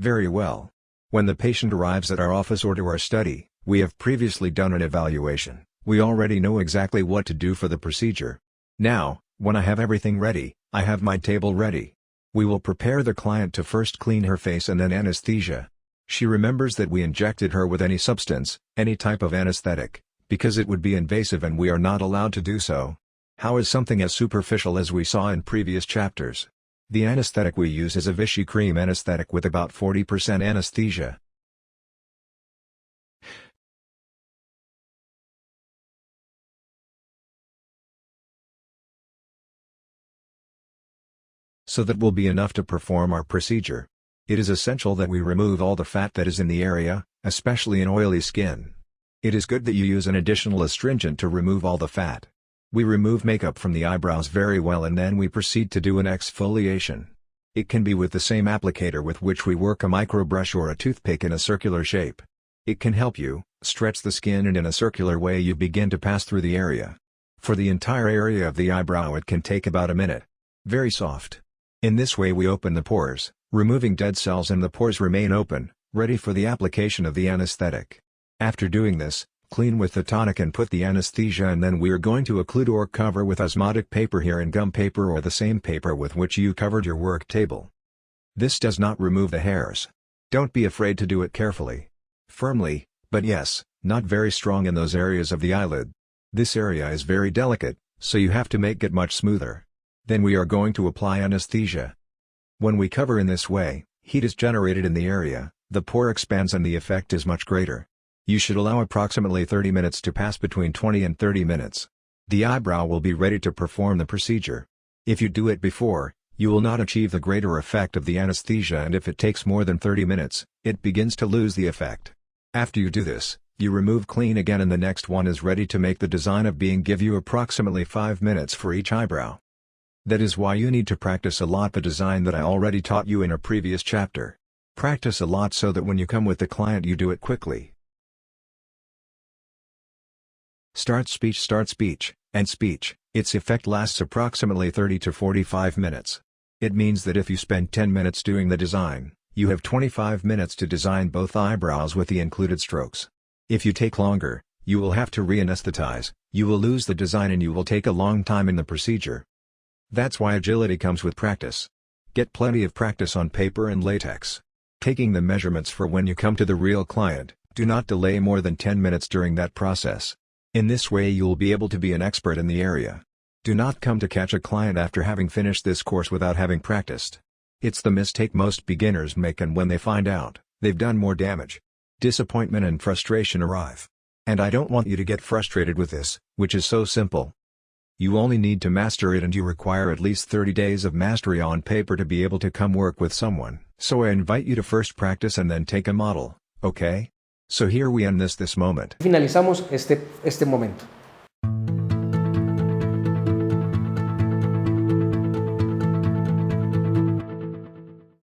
Very well. When the patient arrives at our office or to our study, we have previously done an evaluation. We already know exactly what to do for the procedure. Now, when I have everything ready, I have my table ready. We will prepare the client to first clean her face and then anesthesia. She remembers that we injected her with any substance, any type of anesthetic, because it would be invasive and we are not allowed to do so. How is something as superficial as we saw in previous chapters? The anesthetic we use is a Vichy cream anesthetic with about 40% anesthesia. So that will be enough to perform our procedure. It is essential that we remove all the fat that is in the area, especially in oily skin. It is good that you use an additional astringent to remove all the fat. We remove makeup from the eyebrows very well and then we proceed to do an exfoliation. It can be with the same applicator with which we work a microbrush or a toothpick in a circular shape. It can help you stretch the skin and in a circular way you begin to pass through the area. For the entire area of the eyebrow it can take about a minute. Very soft. In this way we open the pores, removing dead cells and the pores remain open, ready for the application of the anesthetic. After doing this, clean with the tonic and put the anesthesia and then we are going to occlude or cover with osmotic paper here and gum paper or the same paper with which you covered your work table. This does not remove the hairs. Don't be afraid to do it carefully. Firmly, but yes, not very strong in those areas of the eyelid. This area is very delicate, so you have to make it much smoother. Then we are going to apply anesthesia. When we cover in this way, heat is generated in the area, the pore expands and the effect is much greater. You should allow approximately 30 minutes to pass between 20 and 30 minutes. The eyebrow will be ready to perform the procedure. If you do it before, you will not achieve the greater effect of the anesthesia and if it takes more than 30 minutes, it begins to lose the effect. After you do this, you remove clean again and the next one is ready to make the design of being give you approximately 5 minutes for each eyebrow. That is why you need to practice a lot the design that I already taught you in a previous chapter. Practice a lot so that when you come with the client you do it quickly. Start speech, and speech, its effect lasts approximately 30 to 45 minutes. It means that if you spend 10 minutes doing the design, you have 25 minutes to design both eyebrows with the included strokes. If you take longer, you will have to re-anesthetize, you will lose the design and you will take a long time in the procedure. That's why agility comes with practice. Get plenty of practice on paper and latex. Taking the measurements for when you come to the real client, do not delay more than 10 minutes during that process. In this way you will be able to be an expert in the area. Do not come to catch a client after having finished this course without having practiced. It's the mistake most beginners make and when they find out, they've done more damage. Disappointment and frustration arrive. And I don't want you to get frustrated with this, which is so simple. You only need to master it and you require at least 30 days of mastery on paper to be able to come work with someone. So I invite you to first practice and then take a model, okay? So here we end this moment. Finalizamos este momento.